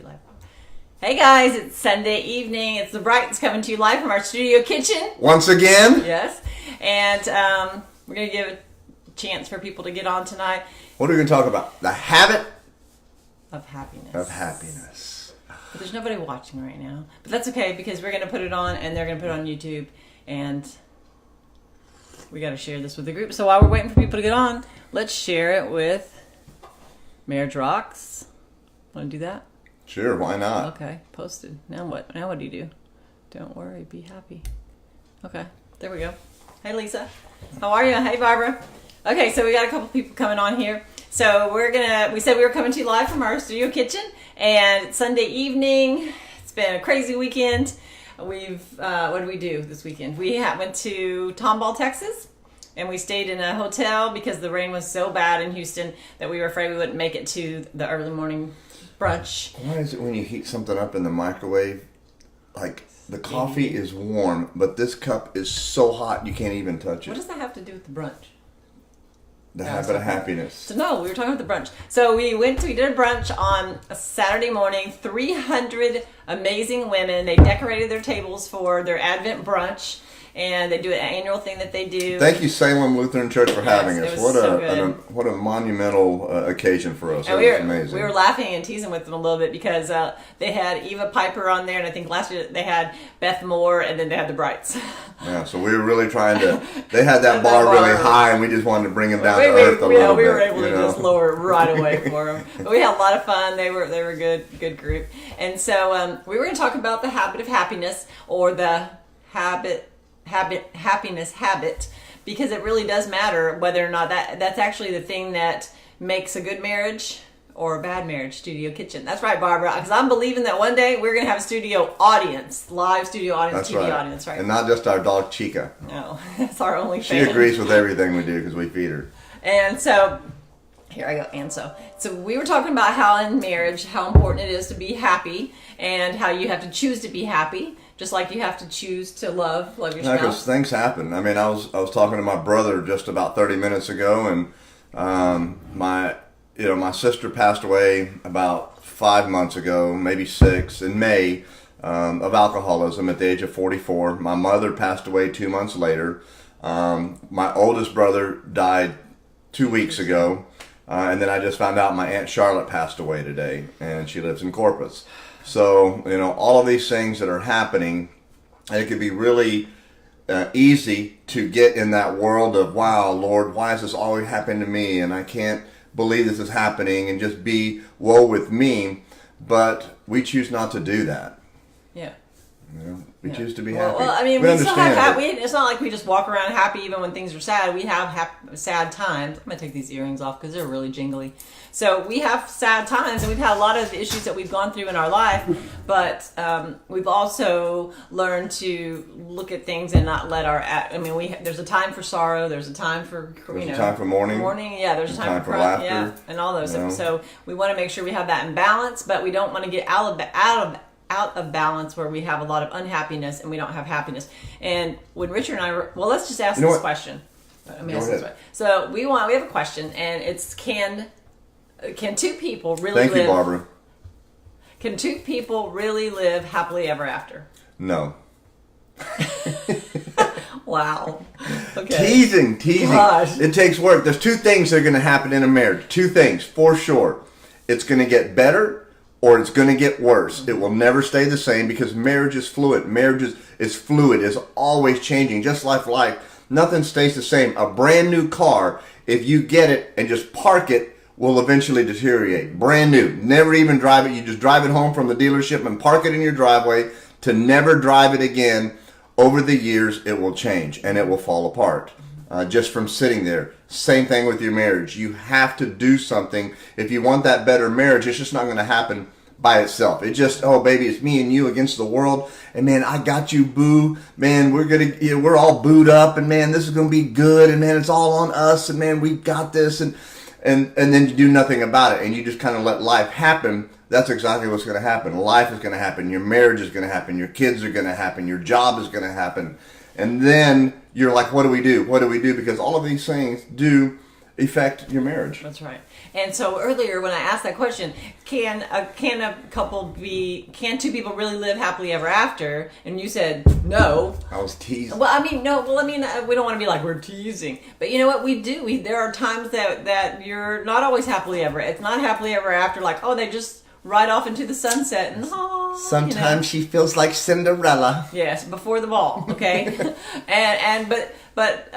live. Hey guys, it's Sunday evening. It's the Brights coming to you live from our studio kitchen. Once again? Yes. And we're going to give a chance for people to get on tonight. What are we going to talk about? The habit of happiness. Of happiness. But there's nobody watching right now. But that's okay because we're going to put it on and they're going to put it on YouTube. And we got to share this with the group. So while we're waiting for people to get on, let's share it with Marriage Rocks. Want to do that? Sure, why not? Okay, posted. Now what? Now what do you do? Don't worry, be happy. Okay, there we go. Hey Lisa, how are you? Hey Barbara. Okay, so we got a couple people coming on here. So we said we were coming to you live from our studio kitchen, and it's Sunday evening. It's been a crazy weekend. What did we do this weekend? We went to Tomball, Texas, and we stayed in a hotel because the rain was so bad in Houston that we were afraid we wouldn't make it to the early morning brunch. Why is it when you heat something up in the microwave, like the coffee is warm, but this cup is so hot you can't even touch it? What does that have to do with the brunch? The habit of happiness. So no, we were talking about the brunch. So we did a brunch on a Saturday morning. 300 amazing women. They decorated their tables for their Advent brunch. And they do an annual thing that they do. Thank you, Salem Lutheran Church, for having us. What a monumental occasion for us. And it was amazing. We were laughing and teasing with them a little bit because they had Eva Piper on there, and I think last year they had Beth Moore, and then they had the Brights. Yeah, so we were really trying to. They had that bar really high, and we just wanted to bring them down to earth a little bit. We were able to just lower it right away for them. But we had a lot of fun. They were a good group, and so we were going to talk about the habit of happiness, or the happiness habit, because it really does matter whether or not that's actually the thing that makes a good marriage or a bad marriage. Studio kitchen. That's right, Barbara, because I'm believing that one day we're gonna have a studio audience, live studio audience. That's TV right. Audience, right? And not just our dog Chica. No, that's our only She fan. agrees with everything we do because we feed her. And so here I go. And so we were talking about how in marriage, how important it is to be happy, and how you have to choose to be happy. Just like you have to choose to love your spouse. Because things happen. I mean, I was talking to my brother just about 30 minutes ago, and my sister passed away about 5 months ago, maybe 6, in May, of alcoholism at the age of 44. My mother passed away 2 months later. My oldest brother died 2 weeks ago, and then I just found out my Aunt Charlotte passed away today, and she lives in Corpus. So, all of these things that are happening, and it could be really easy to get in that world of, wow, Lord, why is this always happening to me? And I can't believe this is happening, and just be woe with me. But we choose not to do that. Yeah. We choose to be happy. Well, I mean, we still have happy. It's not like we just walk around happy even when things are sad. We have sad times. I'm going to take these earrings off because they're really jingly. So we have sad times, and we've had a lot of issues that we've gone through in our life, but we've also learned to look at things and not let there's a time for sorrow, there's a time for, there's a time for mourning. Yeah, there's a time for laughter. Yeah, and all those things. So we want to make sure we have that in balance, but we don't want to get out of balance where we have a lot of unhappiness and we don't have happiness. And when Richard and I were, let's just ask this question. Let me ask this one. So we have a question, and it's can two people really live? Thank you, Barbara. Can two people really live happily ever after? No. Wow. Okay. Teasing. Gosh. It takes work. There's 2 things that are going to happen in a marriage. 2 things, for sure. It's going to get better, or it's going to get worse. Mm-hmm. It will never stay the same because marriage is fluid. Marriage is fluid, is always changing. Just like life, nothing stays the same. A brand new car, if you get it and just park it, will eventually deteriorate. Brand new. Never even drive it. You just drive it home from the dealership and park it in your driveway to never drive it again. Over the years, it will change and it will fall apart just from sitting there. Same thing with your marriage. You have to do something. If you want that better marriage, it's just not going to happen by itself. It just, oh baby, it's me and you against the world, and man, I got you, boo. Man, we're all booed up, and man, this is gonna be good, and man, it's all on us, and man, we got this, and then you do nothing about it, and you just kind of let life happen. That's exactly what's going to happen. Life is going to happen. Your marriage is going to happen. Your kids are going to happen. Your job is going to happen. And then you're like, what do we do? What do we do? Because all of these things do affect your marriage. That's right. And so earlier when I asked that question, can two people really live happily ever after? And you said no. I was teasing. Well, I mean, no. Well, I mean, we don't want to be like we're teasing, but you know what we do? There are times that you're not always happily ever. It's not happily ever after. Like, oh, they just ride off into the sunset and sometimes she feels like Cinderella. Yes, before the ball. Okay, but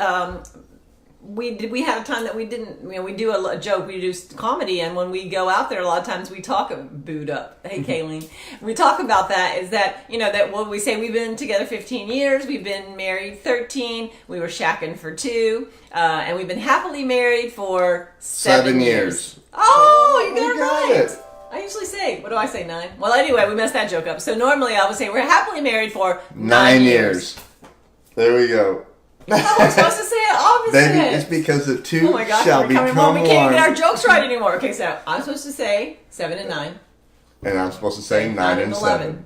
we had a time that we didn't. We do a joke. We do comedy, and when we go out there, a lot of times we talk booed up. Hey, Kayleen, we talk about that. Is that that what we say? We've been together 15 years. We've been married 13. We were shacking for 2, and we've been happily married for 7 years. Oh, you got it. I usually say, what do I say, 9? Well, anyway, we messed that joke up. So normally I would say we're happily married for 9 years. There we go. No, we're supposed to say it opposite. Baby, it's because the two shall become one. We can't get our jokes right anymore. Okay, so I'm supposed to say 7 and 9. And I'm supposed to say 9 and 7.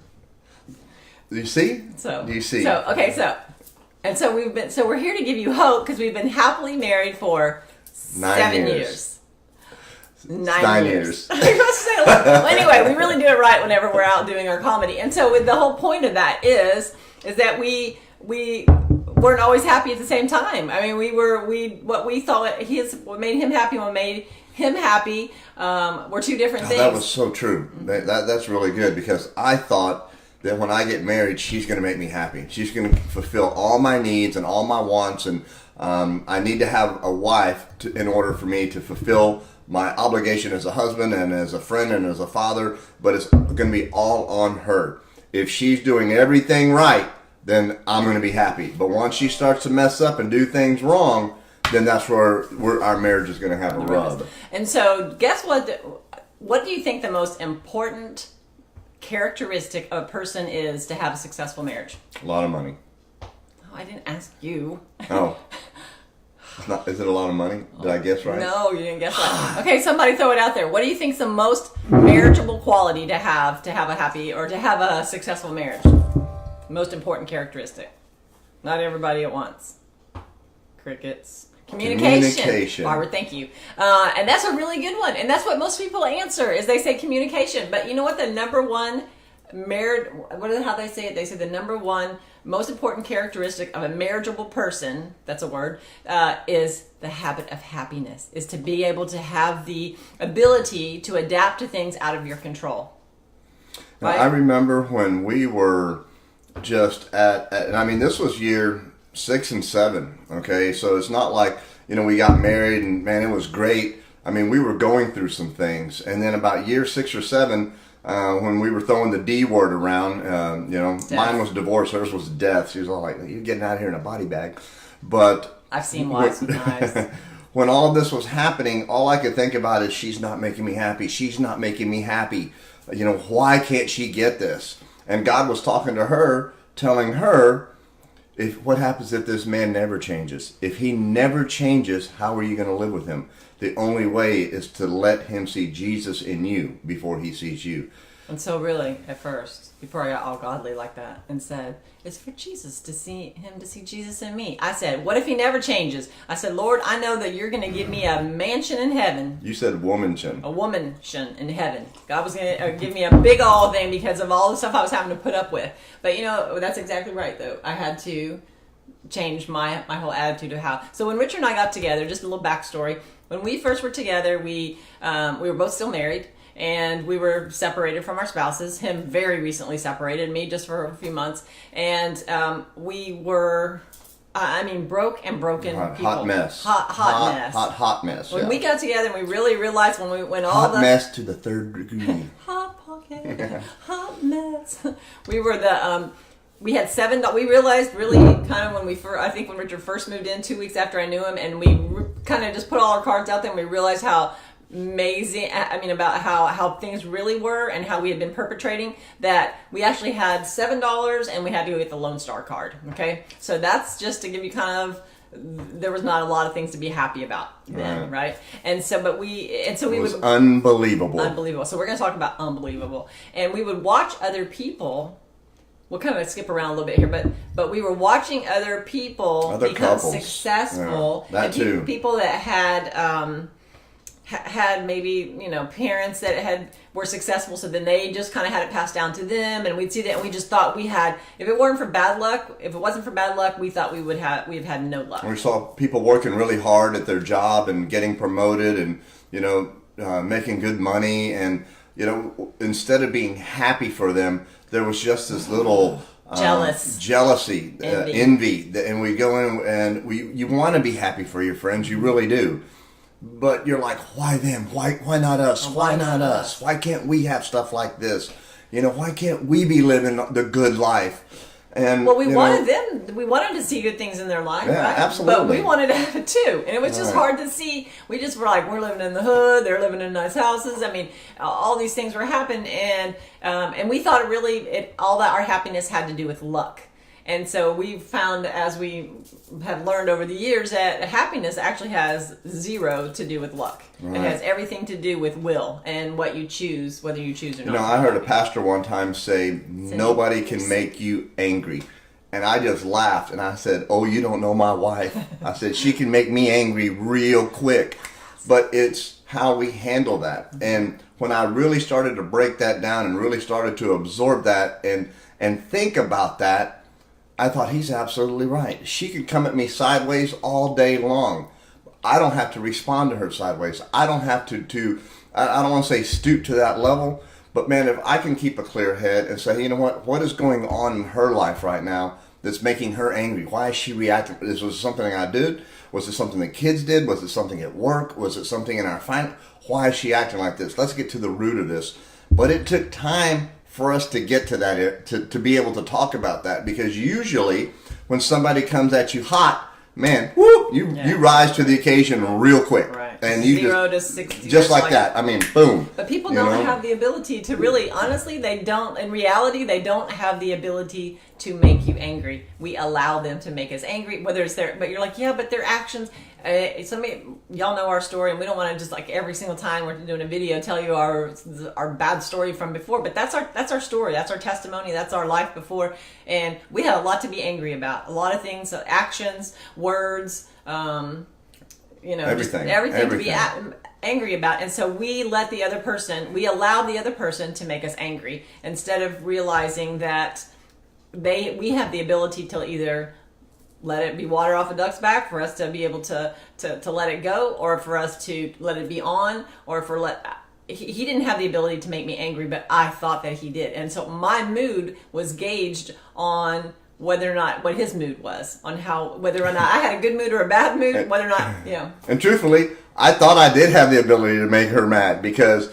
Do you see? Do you see? So we're here to give you hope because we've been happily married for 7 years. 9 years. Well, anyway, we really do it right whenever we're out doing our comedy. And so with the whole point of that is that we weren't always happy at the same time. I mean, what we thought what made him happy, what made him happy, were two different things. That was so true. That's really good because I thought that when I get married, she's going to make me happy. She's going to fulfill all my needs and all my wants, and I need to have a wife in order for me to fulfill my obligation as a husband and as a friend and as a father, but it's going to be all on her. If she's doing everything right, then I'm going to be happy. But once she starts to mess up and do things wrong, then that's where our marriage is going to have a rub. And so guess what? What do you think the most important characteristic of a person is to have a successful marriage? A lot of money. Oh, I didn't ask you. Oh. Is it a lot of money? Did I guess right? No, you didn't guess right. Okay, somebody throw it out there. What do you think is the most marriageable quality to have a happy or to have a successful marriage? Most important characteristic. Not everybody at once. Crickets. Communication. Barbara, thank you. And that's a really good one. And that's what most people answer is they say communication. But you know what the number one how they say it? They say the number one most important characteristic of a marriageable person, that's a word, is the habit of happiness, is to be able to have the ability to adapt to things out of your control. Right? Now, I remember when we were just and I mean, this was year 6 and 7, okay? So it's not like, we got married and, man, it was great. I mean, we were going through some things. And then about year 6 or 7, when we were throwing the D word around, mine was divorce, hers was death. She was all like, "You're getting out of here in a body bag." But I've seen wives with knives. When all of this was happening, all I could think about is she's not making me happy. She's not making me happy. Why can't she get this? And God was talking to her, telling her, what happens if this man never changes? If he never changes, how are you going to live with him? The only way is to let him see Jesus in you before he sees you. And so really, at first, before I got all godly like that and said, it's for Jesus to see Jesus in me. I said, what if he never changes? I said, Lord, I know that you're going to give me a mansion in heaven. You said woman-shin. A woman-shin in heaven. God was going to give me a big all thing because of all the stuff I was having to put up with. But that's exactly right, though. I had to change my whole attitude of how. So when Richard and I got together, just a little backstory. When we first were together, we were both still married. And we were separated from our spouses. Him very recently separated, me just for a few months. And we were, broke and broken people. Hot mess. Hot mess. Hot mess. When we got together and we really realized when all hot mess to the 3rd degree. Hot pocket. Hot mess. We were we had 7 dogs. We realized really kind of when Richard first moved in 2 weeks after I knew him, and we kind of just put all our cards out there and we realized how amazing, about how things really were and how we had been perpetrating, that we actually had $7 and we had to go get the Lone Star card. Okay. So that's just to give you there was not a lot of things to be happy about then. Right. And so, it was unbelievable. So we're going to talk about unbelievable. And we would watch other people we'll kind of skip around a little bit here, but we were watching other people become couples. successful. Yeah, that too. People that had maybe, parents that were successful, so then they just kind of had it passed down to them, and we'd see that, and we just thought if it wasn't for bad luck, we thought we'd have had no luck. We saw people working really hard at their job and getting promoted and, making good money, and, instead of being happy for them, there was just this little jealousy, envy, and we go in and you want to be happy for your friends, you really do. But you're like, why them? Why not us? Why not us? Why can't we have stuff like this? Why can't we be living the good life? And we wanted to see good things in their life, yeah, right? Absolutely. But we wanted to have it too. And it was just hard to see. We just were like, we're living in the hood, they're living in nice houses. I mean, all these things were happening, and we thought all that our happiness had to do with luck. And so we've found, as we have learned over the years, that happiness actually has zero to do with luck. Right. It has everything to do with will and what you choose, whether you choose or not. I heard a pastor one time say, nobody can make you angry. And I just laughed, and I said, oh, you don't know my wife. I said, she can make me angry real quick. But it's how we handle that. And when I really started to break that down and really started to absorb that and think about that, I thought, he's absolutely right. She could come at me sideways all day long. I don't have to respond to her sideways. I don't have to I don't want to say stoop to that level, but man, if I can keep a clear head and say, what is going on in her life right now that's making her angry? Why is she reacting? Was it something I did? Was it something the kids did? Was it something at work? Was it something in our finance? Why is she acting like this? Let's get to the root of this. But it took time for us to get to that, to be able to talk about that, because usually when somebody comes at you hot, man, whoop, you rise to the occasion real quick. Right. And you 0 to 60. Just like that. I mean, boom. But people don't have the ability to really, honestly, in reality, they don't have the ability to make you angry. We allow them to make us angry, but you're like, yeah, but their actions, y'all know our story, and we don't want to just like every single time we're doing a video tell you our bad story from before, but that's our story, that's our testimony, that's our life before, and we had a lot to be angry about, a lot of things, actions, words, everything to be angry about. And so we allowed the other person to make us angry, instead of realizing that we have the ability to either let it be water off a duck's back, for us to be able to let it go, or for us to let it be on, or he didn't have the ability to make me angry, but I thought that he did. And so my mood was gauged on whether or not, what his mood was, on whether or not I had a good mood or a bad mood, whether or not, And truthfully, I thought I did have the ability to make her mad, because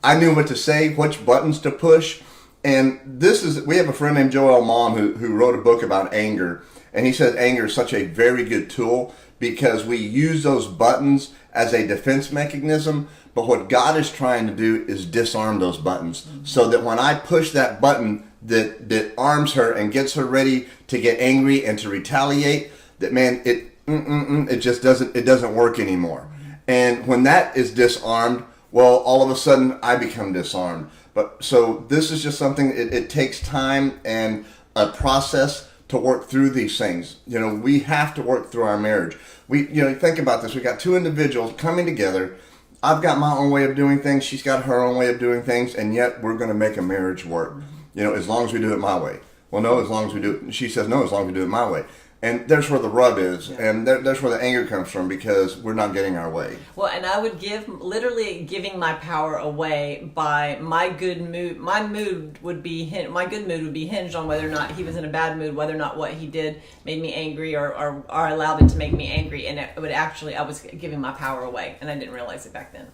I knew what to say, which buttons to push. And we have a friend named Joel Mom who wrote a book about anger. And he said anger is such a very good tool, because we use those buttons as a defense mechanism. But what God is trying to do is disarm those buttons, so that when I push that button that arms her and gets her ready to get angry and to retaliate, that man, it just doesn't work anymore. And when that is disarmed, well, all of a sudden I become disarmed. But so this is just something, it takes time and a process to work through these things. We have to work through our marriage. Think about this. We got two individuals coming together. I've got my own way of doing things. She's got her own way of doing things. And yet we're going to make a marriage work. As long as we do it my way. Well, no, as long as we do it. She says, no, as long as we do it my way. And there's where the rub is, and there's where the anger comes from, because we're not getting our way. Well, and I would giving my power away by my good mood. My good mood would be hinged on whether or not he was in a bad mood, whether or not what he did made me angry, or allowed it to make me angry. And I was giving my power away, and I didn't realize it back then.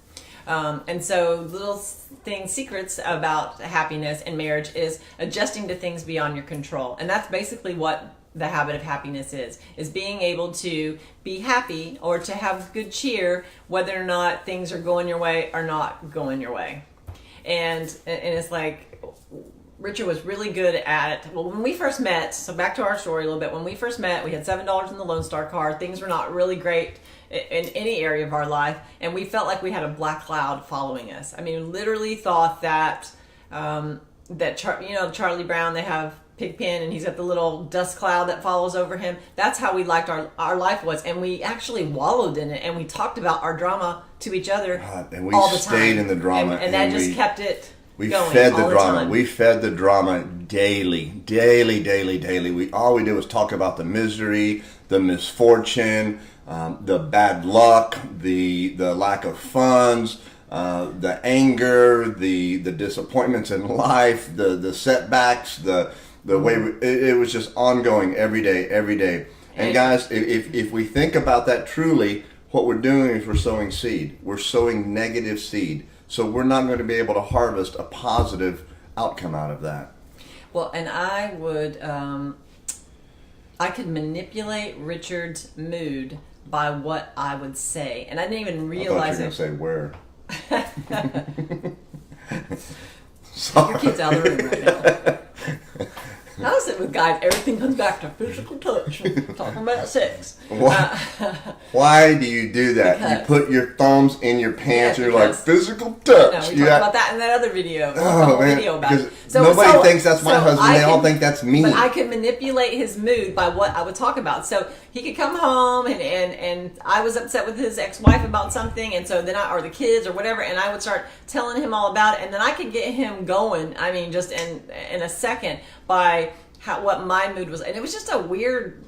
And so secrets about happiness in marriage is adjusting to things beyond your control. And that's basically what the habit of happiness is being able to be happy, or to have good cheer, whether or not things are going your way or not going your way. And it's like, Richard was really good at it. Well, when we first met, so back to our story a little bit, when we first met, we had $7 in the Lone Star card. Things were not really great in any area of our life, and we felt like we had a black cloud following us. I mean, literally thought that that Charlie Brown, they have Pigpen, and he's got the little dust cloud that follows over him. That's how we liked our life was, and we actually wallowed in it, and we talked about our drama to each other and we all the stayed time. in the drama, and that just kept it we going fed all the drama. time. We fed the drama daily. All we did was talk about the misery, the misfortune, the bad luck, the lack of funds, the anger, the disappointments in life, the setbacks, the way it was just ongoing every day. And guys, if we think about that truly, what we're doing is we're sowing seed. We're sowing negative seed. So we're not going to be able to harvest a positive outcome out of that. Well, and I could manipulate Richard's mood by what I would say, and I didn't even realize I thought you were going to say where. Your kid's out of the room right now. How is it with guys? Everything comes back to physical touch. Talking about sex. Why do you do that? Because, you put your thumbs in your pants and you're like, physical touch. No, we talked about that in that other video. Video about it. Nobody thinks that's my husband. They all think that's me. But I could manipulate his mood by what I would talk about. So he could come home and I was upset with his ex-wife about something, and so then or the kids or whatever, and I would start telling him all about it, and then I could get him going. I mean, just in a second by what my mood was, and it was just a weird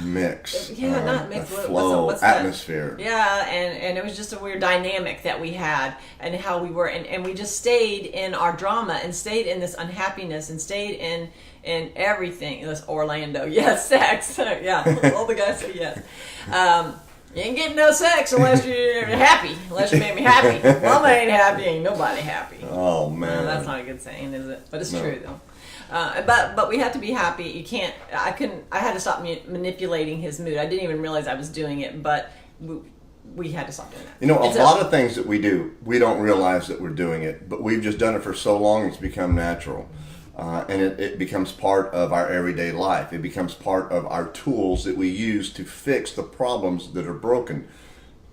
mix. Yeah, not mix. Flow, what's atmosphere. Yeah, and it was just a weird dynamic that we had, and how we were, and we just stayed in our drama, and stayed in this unhappiness, and stayed in everything. This Orlando, yes, sex, yeah. All the guys say yes. You ain't getting no sex unless you're happy. Unless you make me happy. Mama ain't happy, ain't nobody happy. Oh man, no, that's not a good saying, is it? But it's true though. But we have to be happy. You can't. I had to stop manipulating his mood. I didn't even realize I was doing it, but we had to stop doing that. You know, a lot of things that we do, we don't realize that we're doing it, but we've just done it for so long, it's become natural. And it becomes part of our everyday life. It becomes part of our tools that we use to fix the problems that are broken.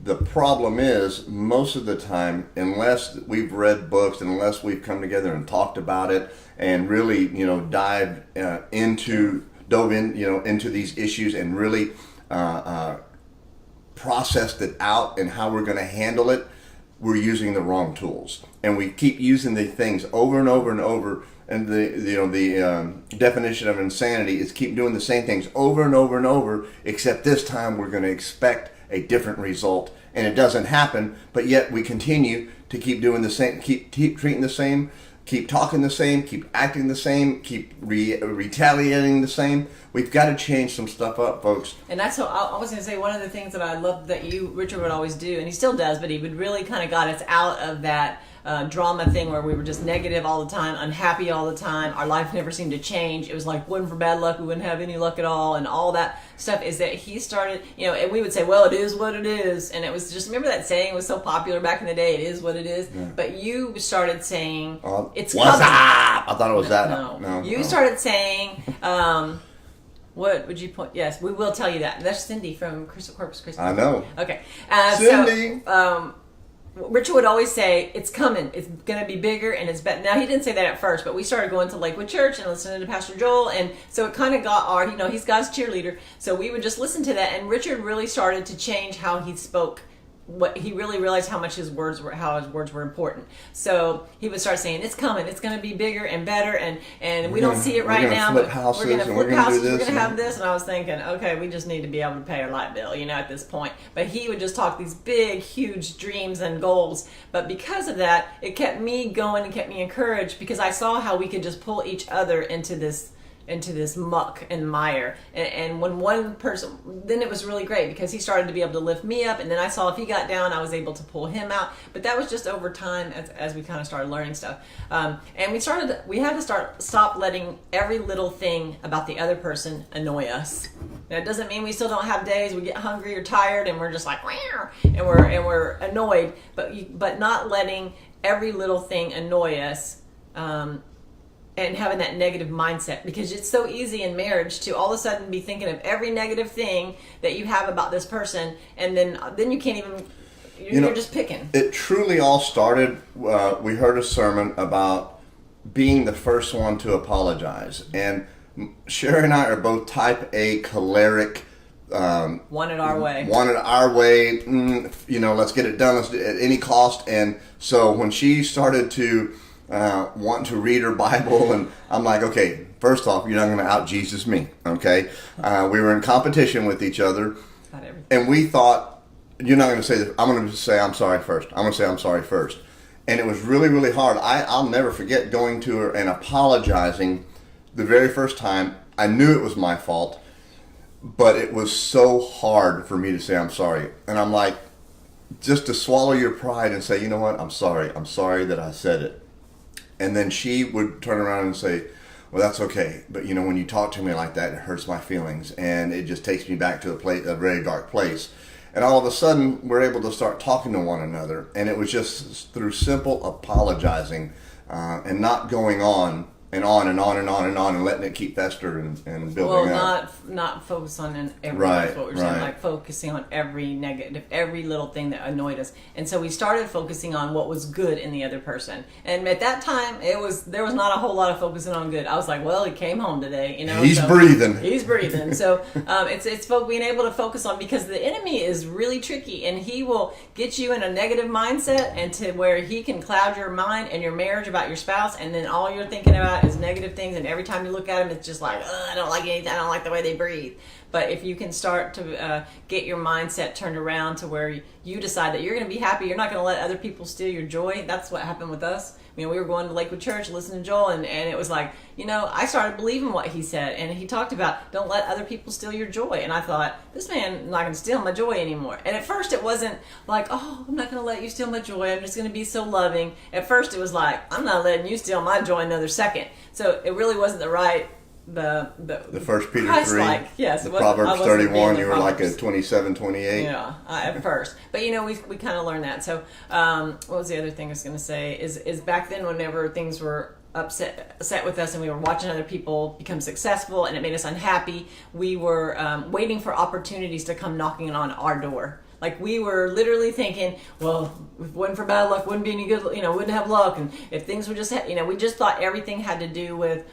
The problem is, most of the time, unless we've read books, and unless we've come together and talked about it, and really, dove into these issues, and really processed it out and how we're going to handle it, we're using the wrong tools, and we keep using the things over and over and over. And the definition of insanity is keep doing the same things over and over and over, except this time we're going to expect a different result, and it doesn't happen. But yet we continue to keep doing the same, keep treating the same, keep talking the same, keep acting the same, keep retaliating the same. We've got to change some stuff up, folks. And that's what I was going to say. One of the things that I loved that Richard would always do, and he still does, but he would really kind of got us out of that drama thing where we were just negative all the time, unhappy all the time. Our life never seemed to change. It was like, wasn't for bad luck, we wouldn't have any luck at all, and all that stuff. Is that he started, and we would say, well, it is what it is, and it was just, remember that saying was so popular back in the day, it is what it is. Yeah. But you started saying, it's what's coming. Up? I thought it was that. No. You started saying, what would you point? Yes, we will tell you that. That's Cindy from Corpus Christi. I know. Okay. Cindy. So, Richard would always say, it's coming. It's going to be bigger and it's better. Now, he didn't say that at first, but we started going to Lakewood Church and listening to Pastor Joel. And so it kind of got he's God's cheerleader. So we would just listen to that. And Richard really started to change how he spoke. What he really realized how his words were important. So he would start saying, "It's coming. It's going to be bigger and better, and we don't see it right now. But we're going to flip houses. We're going to have this." And I was thinking, okay, we just need to be able to pay our light bill, at this point. But he would just talk these big, huge dreams and goals. But because of that, it kept me going and kept me encouraged because I saw how we could just pull each other into this muck and mire, and when one person, then it was really great because he started to be able to lift me up, and then I saw if he got down, I was able to pull him out. But that was just over time as we kind of started learning stuff, and we had to stop letting every little thing about the other person annoy us. Now, it doesn't mean we still don't have days we get hungry or tired and we're just like and we're annoyed, but not letting every little thing annoy us. And having that negative mindset, because it's so easy in marriage to all of a sudden be thinking of every negative thing that you have about this person, and then you can't even, you're just picking. It truly all started, we heard a sermon about being the first one to apologize. And Sherry and I are both type A choleric. Want it our way. Want it our way. Let's get it done. Let's do it at any cost. And so when she started to want to read her Bible, and I'm like, okay, first off, you're not going to out Jesus me. Okay, we were in competition with each other, and we thought, you're not going to say this. I'm going to say I'm sorry first. I'm going to say I'm sorry first. And it was really, really hard. I'll never forget going to her and apologizing the very first time. I knew it was my fault, but it was so hard for me to say I'm sorry. And I'm like, just to swallow your pride and say, you know what, I'm sorry. I'm sorry that I said it. And then she would turn around and say, well, that's okay. But, when you talk to me like that, it hurts my feelings. And it just takes me back to a very dark place. And all of a sudden, we're able to start talking to one another. And it was just through simple apologizing and not going on and on and on and on and on and letting it keep fester and building up. Well, not focus on every, right, that's what we're saying, like focusing on every negative, every little thing that annoyed us. And so we started focusing on what was good in the other person. And at that time, there was not a whole lot of focusing on good. I was like, well, he came home today, He's breathing. He's breathing. So it's being able to focus on, because the enemy is really tricky, and he will get you in a negative mindset and to where he can cloud your mind and your marriage about your spouse, and then all you're thinking about is negative things, and every time you look at them, it's just like, I don't like anything, I don't like the way they breathe. But if you can start to get your mindset turned around to where you decide that you're going to be happy, you're not going to let other people steal your joy. That's what happened with us. We were going to Lakewood Church, listening to Joel, and it was like, I started believing what he said, and he talked about don't let other people steal your joy. And I thought, this man is not going to steal my joy anymore. And at first it wasn't like, oh, I'm not going to let you steal my joy, I'm just going to be so loving. At first it was like, I'm not letting you steal my joy another second. So it really wasn't the right, the First Peter Christ-like. 3, yes, the Proverbs 31, you were like a Proverbs. 27, 28. Yeah, at first. But we kind of learned that. So what was the other thing I was going to say is back then, whenever things were upset with us and we were watching other people become successful and it made us unhappy, we were waiting for opportunities to come knocking on our door. Like, we were literally thinking, well, if it wasn't for bad luck, wouldn't be any good, wouldn't have luck. And if things were just, we just thought everything had to do with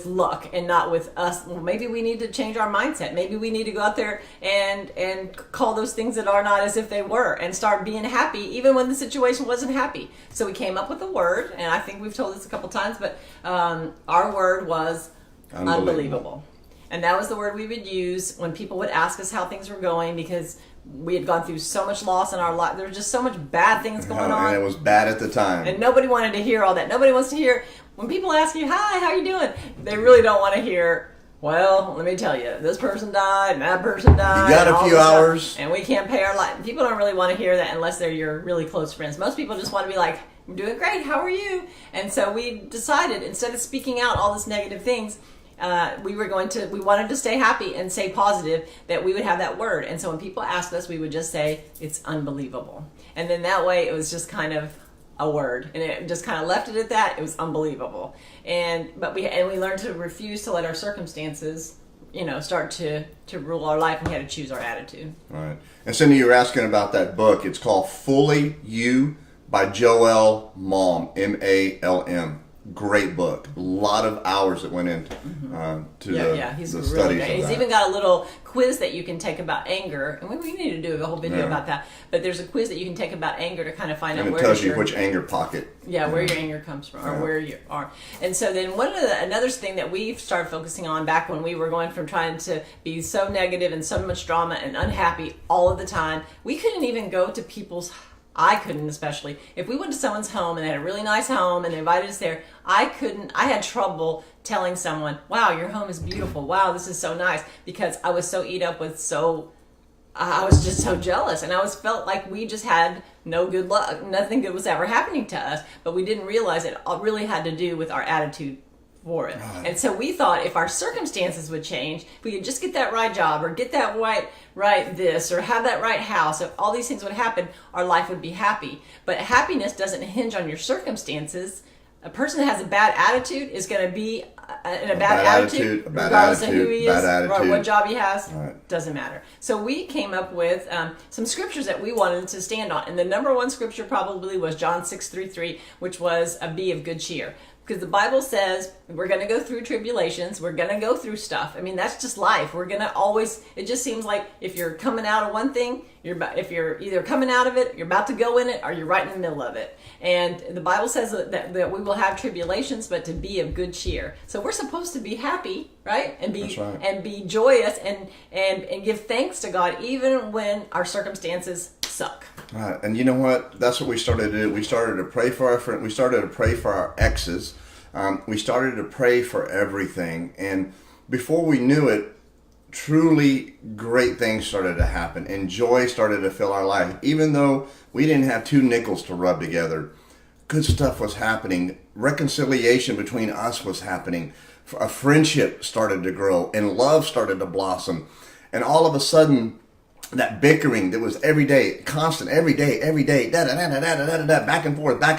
luck and not with us. Well, maybe we need to change our mindset. Maybe we need to go out there and call those things that are not as if they were, and start being happy even when the situation wasn't happy. So we came up with a word, and I think we've told this a couple times, but our word was unbelievable. And that was the word we would use when people would ask us how things were going, because we had gone through so much loss in our life. There was just so much bad things going on. And it was bad at the time. And nobody wanted to hear all that. Nobody wants to hear, when people ask you, hi, how you doing? They really don't want to hear, well, let me tell you, this person died, and that person died. You got a few hours. And we can't pay our life. People don't really want to hear that unless they're your really close friends. Most people just want to be like, I'm doing great, how are you? And so we decided, instead of speaking out all these negative things, we wanted to stay happy and stay positive, that we would have that word. And so when people asked us, we would just say, it's unbelievable. And then that way it was just kind of a word, and it just kind of left it at that. It was unbelievable. But we learned to refuse to let our circumstances, start to rule our life, and we had to choose our attitude. Right. And Cindy, you were asking about that book. It's called Fully You by Joel Malm, M-A-L-M. Great book. A lot of hours that went into he's the really studies great. of He's that. even got a little quiz that you can take about anger, and we need to do a whole video about that. But there's a quiz that you can take about anger to kind of find out where it tells you which anger pocket. Yeah, where your anger comes from, or where you are. And so then another thing that we started focusing on back when we were going from trying to be so negative and so much drama and unhappy all of the time, we couldn't even go to I couldn't, especially if we went to someone's home and they had a really nice home and they invited us there. I had trouble telling someone, wow, your home is beautiful. Wow, this is so nice, because I was so eat up with I was just so jealous, and I felt like we just had no good luck. Nothing good was ever happening to us, but we didn't realize it really had to do with our attitude for it. Right. And so we thought if our circumstances would change, if we could just get that right job, or get that right this, or have that right house, if all these things would happen, our life would be happy. But happiness doesn't hinge on your circumstances. A person that has a bad attitude is going to be and a bad attitude, regardless of who he is or what job he has, doesn't matter. So we came up with some scriptures that we wanted to stand on. And the number one scripture probably was John 6:3, which was be of good cheer. Because the Bible says we're going to go through tribulations. We're going to go through stuff. I mean, that's just life. We're going to always, it just seems like if you're coming out of one thing, if you're either coming out of it, you're about to go in it, or you're right in the middle of it. And the Bible says that we will have tribulations, but to be of good cheer. So we're supposed to be happy, right? And be joyous and give thanks to God even when our circumstances suck. Right. And you know what? That's what we started to do. We started to pray for our friends. We started to pray for our exes. We started to pray for everything. And before we knew it, truly great things started to happen. And joy started to fill our life. Even though we didn't have two nickels to rub together, good stuff was happening. Reconciliation between us was happening. A friendship started to grow. And love started to blossom. And all of a sudden, that bickering that was every day, constant, every day, back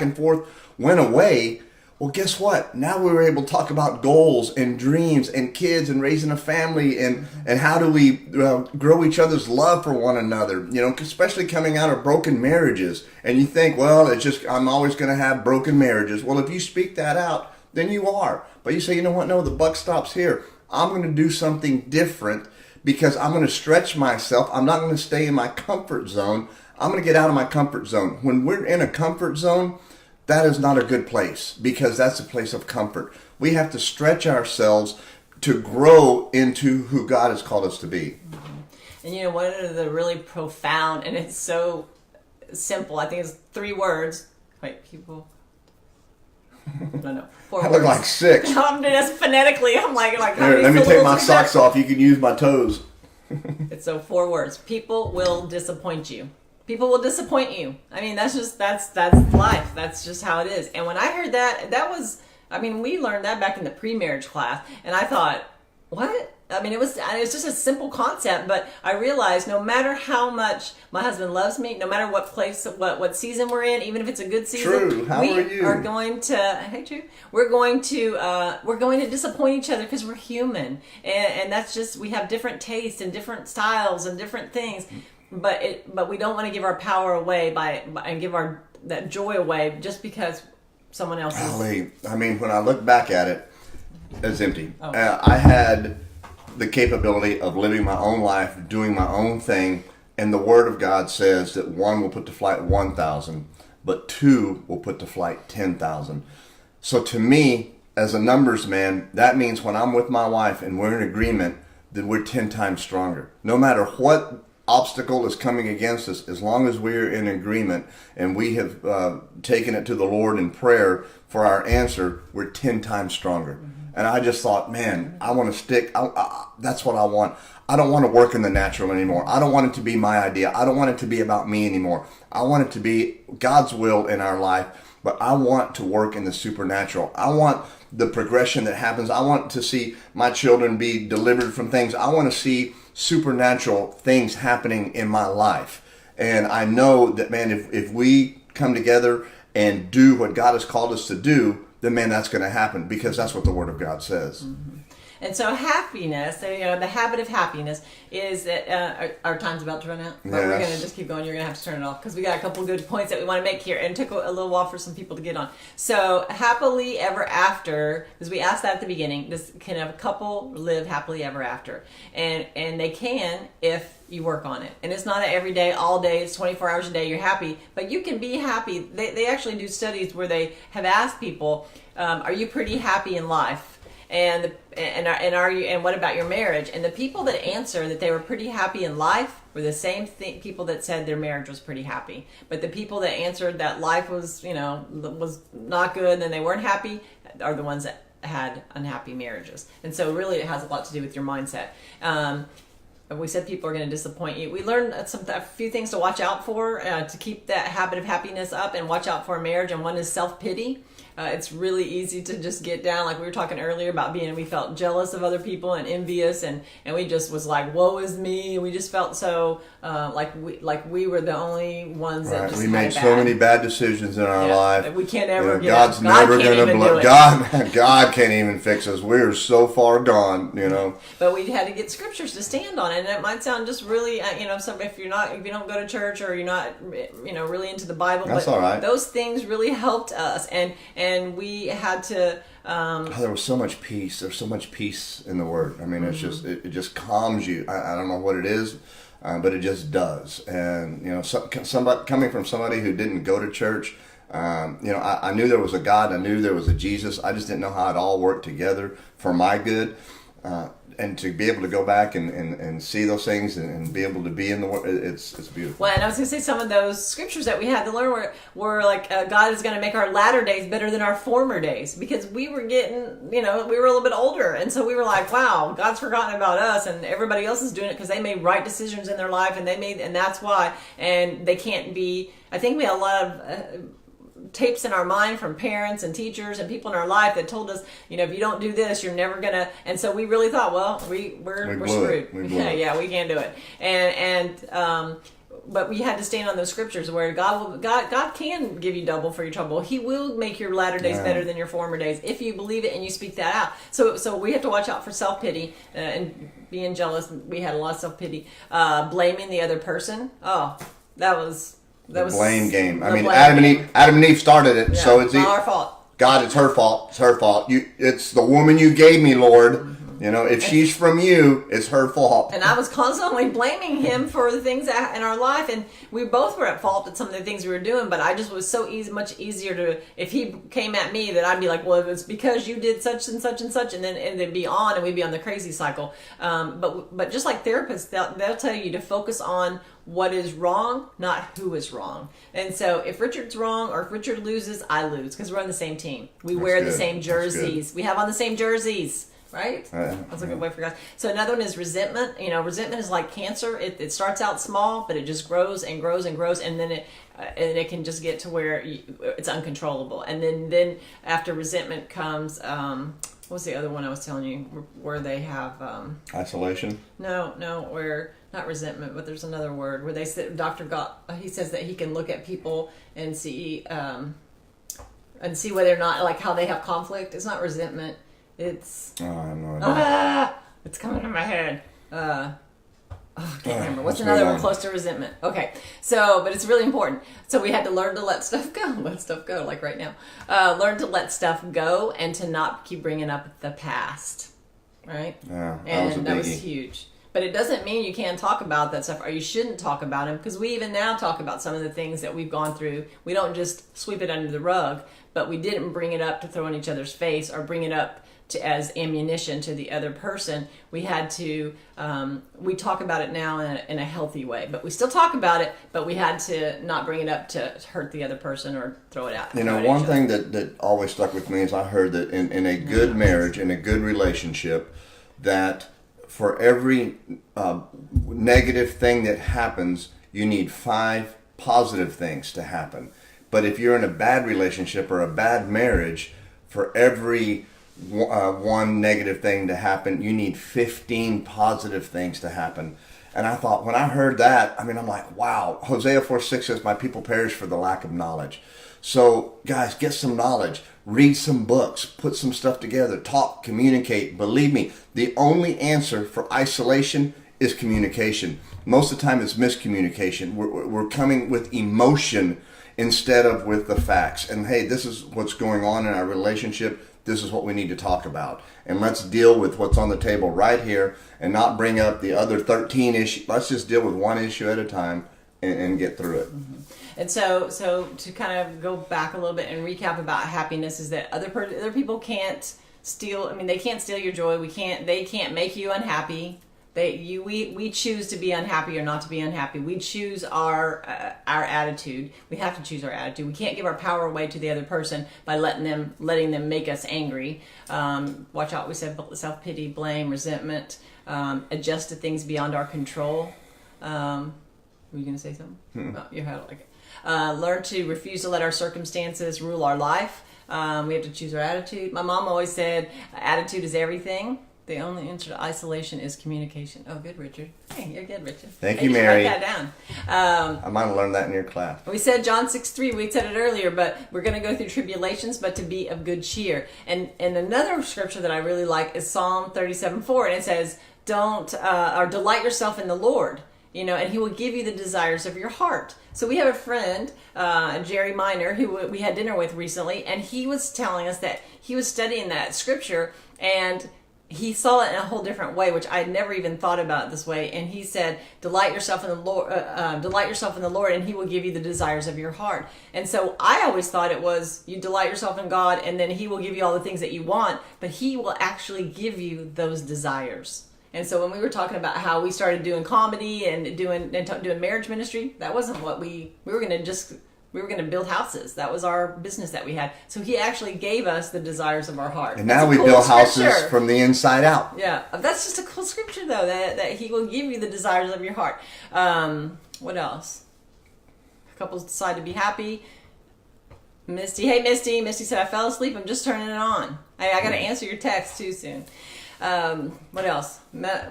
and forth, went away. Well, guess what? Now we were able to talk about goals and dreams and kids and raising a family and how do we grow each other's love for one another, you know, especially coming out of broken marriages. And you think, well, it's just, I'm always going to have broken marriages. Well, if you speak that out, then you are. But you say, you know what? No, the buck stops here. I'm going to do something different, because I'm going to stretch myself. I'm not going to stay in my comfort zone. I'm going to get out of my comfort zone. When we're in a comfort zone, that is not a good place, because that's a place of comfort. We have to stretch ourselves to grow into who God has called us to be. Mm-hmm. And you know, one of the really profound, and it's so simple, I think it's 3 words. Wait, people... No, 4 words. I look like 6. I'm doing this phonetically. I'm like here, let me take my socks off. You can use my toes. It's 4 words. People will disappoint you. People will disappoint you. I mean, that's life. That's just how it is. And when I heard that was, I mean, we learned that back in the pre-marriage class, and I thought, what? I mean, it's just a simple concept, but I realized no matter how much my husband loves me, no matter what place, what season we're in, even if it's a good season, True. How are you? Are going to, hey, True, we're going to disappoint each other because we're human, and that's just, we have different tastes and different styles and different things, but we don't want to give our power away and give that joy away just because someone else is. Golly, I mean, when I look back at it, it's empty. Oh. I had the capability of living my own life, doing my own thing, and the Word of God says that 1 will put to flight 1,000, but 2 will put to flight 10,000. So to me, as a numbers man, that means when I'm with my wife and we're in agreement, then we're 10 times stronger. No matter what obstacle is coming against us, as long as we're in agreement and we have taken it to the Lord in prayer for our answer, we're 10 times stronger. And I just thought, man, I want to stick. That's what I want. I don't want to work in the natural anymore. I don't want it to be my idea. I don't want it to be about me anymore. I want it to be God's will in our life, but I want to work in the supernatural. I want the progression that happens. I want to see my children be delivered from things. I want to see supernatural things happening in my life. And I know that, man, if we come together and do what God has called us to do, then, man, that's going to happen, because that's what the Word of God says. Mm-hmm. And so happiness, the habit of happiness is that our time's about to run out. But we're going to just keep going. You're going to have to turn it off because we got a couple good points that we want to make here. And it took a little while for some people to get on. So happily ever after, because we asked that at the beginning, can a couple live happily ever after? And they can if you work on it. And it's not every day, all day, it's 24 hours a day you're happy. But you can be happy. They actually do studies where they have asked people, are you pretty happy in life? And are you? And what about your marriage? And the people that answer that they were pretty happy in life were the same people that said their marriage was pretty happy. But the people that answered that life was not good and they weren't happy are the ones that had unhappy marriages. And so really, it has a lot to do with your mindset. we said people are going to disappoint you. We learned a few things to watch out for to keep that habit of happiness up and watch out for a marriage. And one is self-pity. It's really easy to just get down, like we were talking earlier about we felt jealous of other people and envious, and we just was like, woe is me. And we just felt so like we were the only ones that just we made so many bad decisions in our life. We can't ever get God's never going to blow. God can't even fix us. We're so far gone, But we had to get scriptures to stand on, and it might sound just really, so if you don't go to church or you're not, really into the Bible, that's but all right. Those things really helped us, and we had to. There was so much peace. There's so much peace in the Word. I mean, it's just it just calms you. I don't know what it is, but it just does. And somebody coming from somebody who didn't go to church, I knew there was a God. I knew there was a Jesus. I just didn't know how it all worked together for my good. And to be able to go back and see those things and be able to be in the Word, it's beautiful. Well, and I was going to say some of those scriptures that we had to learn were like, God is going to make our latter days better than our former days, because we were getting, we were a little bit older. And so we were like, wow, God's forgotten about us and everybody else is doing it because they made right decisions in their life and that's why. And they can't be, I think we had a lot of tapes in our mind from parents and teachers and people in our life that told us, if you don't do this, you're never gonna. And so we really thought, well, we're screwed. We can't do it. But we had to stand on those scriptures where God can give you double for your trouble. He will make your latter days better than your former days if you believe it and you speak that out. So we have to watch out for self-pity and being jealous. We had a lot of self-pity, blaming the other person. Oh, that was blame game. I mean, Adam and Eve started it, so it's not our fault. God, it's her fault. It's her fault. It's the woman you gave me, Lord. Mm-hmm. If she's from you, it's her fault. And I was constantly blaming him for the things in our life, and we both were at fault at some of the things we were doing. But I just was so much easier to, if he came at me, that I'd be like, well, it's because you did such and such and such, and then be on, and we'd be on the crazy cycle. But just like therapists, they'll tell you to focus on what is wrong, not who is wrong. And so if Richard's wrong or if Richard loses, I lose, because we're on the same team. We wear the same jerseys. We have on the same jerseys, right? That's a good way for guys. So another one is resentment. Resentment is like cancer. It starts out small, but it just grows and grows and grows, and then it can just get to where it's uncontrollable. And then after resentment comes, what was the other one I was telling you, where they have isolation? No, where not resentment, but there's another word where they said he says that he can look at people and see whether or not, like, how they have conflict. It's not resentment. It's I have no idea. It's coming in my head. I can't remember. What's another one close to resentment? Okay, but it's really important. So we had to learn to let stuff go, like right now. Learn to let stuff go and to not keep bringing up the past, right? Yeah, that was huge. But it doesn't mean you can't talk about that stuff, or you shouldn't talk about them, because we even now talk about some of the things that we've gone through. We don't just sweep it under the rug, but we didn't bring it up to throw in each other's face or bring it up as ammunition to the other person. We had to, we talk about it now in a healthy way, but we still talk about it, but we had to not bring it up to hurt the other person or throw it out. One thing that always stuck with me is I heard that in a good marriage, in a good relationship, that for every negative thing that happens, you need 5 positive things to happen. But if you're in a bad relationship or a bad marriage, for every one negative thing to happen, you need 15 positive things to happen. And I thought, when I heard that, I'm like, wow. Hosea 4:6 says, my people perish for the lack of knowledge. So guys, get some knowledge, read some books, put some stuff together, talk, communicate. Believe me, the only answer for isolation is communication. Most of the time it's miscommunication. We're coming with emotion instead of with the facts. And hey, this is what's going on in our relationship. This is what we need to talk about. And let's deal with what's on the table right here and not bring up the other 13 issues. Let's just deal with one issue at a time and get through it. Mm-hmm. And so to kind of go back a little bit and recap about happiness is that other people can't steal. They can't steal your joy. They can't make you unhappy. We choose to be unhappy or not to be unhappy. We choose our attitude. We have to choose our attitude. We can't give our power away to the other person by letting them make us angry. Watch out. We said self-pity, blame, resentment. adjust to things beyond our control. Were you going to say something? Oh, you had it like it. Learn to refuse to let our circumstances rule our life. We have to choose our attitude. My mom always said, attitude is everything. The only answer to isolation is communication. Oh, good, Richard. Hey, you're good, Richard. Thank you, Mary. Write that down. I might have learned that in your class. We said John 6:3. We said it earlier, but we're going to go through tribulations, but to be of good cheer. And another scripture that I really like is Psalm 37:4, and it says, delight yourself in the Lord, and He will give you the desires of your heart. So we have a friend, Jerry Miner, who we had dinner with recently, and he was telling us that he was studying that scripture, and he saw it in a whole different way, which I had never even thought about it this way. And he said, delight yourself in the Lord, and He will give you the desires of your heart. And so I always thought it was, you delight yourself in God, and then He will give you all the things that you want, but He will actually give you those desires. And so when we were talking about how we started doing comedy and doing marriage ministry, that wasn't what we were going to build houses. That was our business that we had. So He actually gave us the desires of our heart. And now we build houses from the inside out. Yeah. That's just a cool scripture, though, that He will give you the desires of your heart. What else? Couples decide to be happy. Misty. Hey, Misty. Misty said, I fell asleep. I'm just turning it on. I got to answer your text too soon. What else?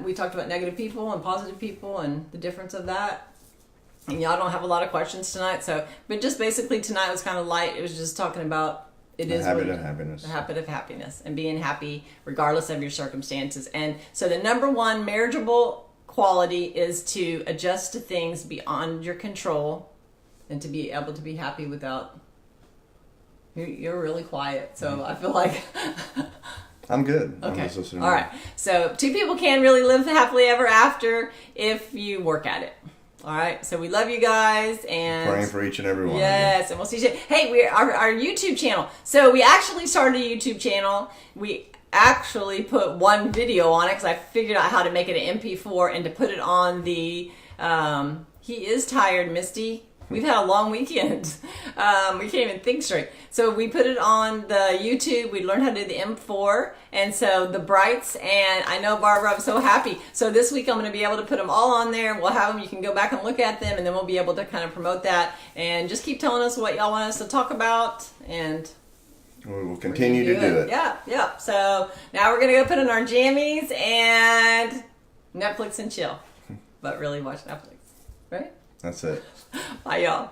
We talked about negative people and positive people and the difference of that. And y'all don't have a lot of questions tonight, but just basically tonight was kind of light. It was just talking about the habit of happiness and being happy regardless of your circumstances. And so the number one marriageable quality is to adjust to things beyond your control and to be able to be happy without. You're really quiet, so I feel like. I'm good. Okay. I'm just listening. All right. So 2 people can really live happily ever after if you work at it. All right. So we love you guys and praying for each and every one. Yes, and we'll see you. Hey, our YouTube channel. So we actually started a YouTube channel. We actually put one video on it because I figured out how to make it an MP4 and to put it on the. He is tired, Misty. We've had a long weekend. We can't even think straight. So we put it on the YouTube. We learned how to do the M4. And so the brights, and I know, Barbara, I'm so happy. So this week I'm going to be able to put them all on there. We'll have them. You can go back and look at them, and then we'll be able to kind of promote that. And just keep telling us what y'all want us to talk about. And we will continue to do it. Yeah. So now we're going to go put in our jammies and Netflix and chill. But really watch Netflix. Right? That's it. Bye, y'all.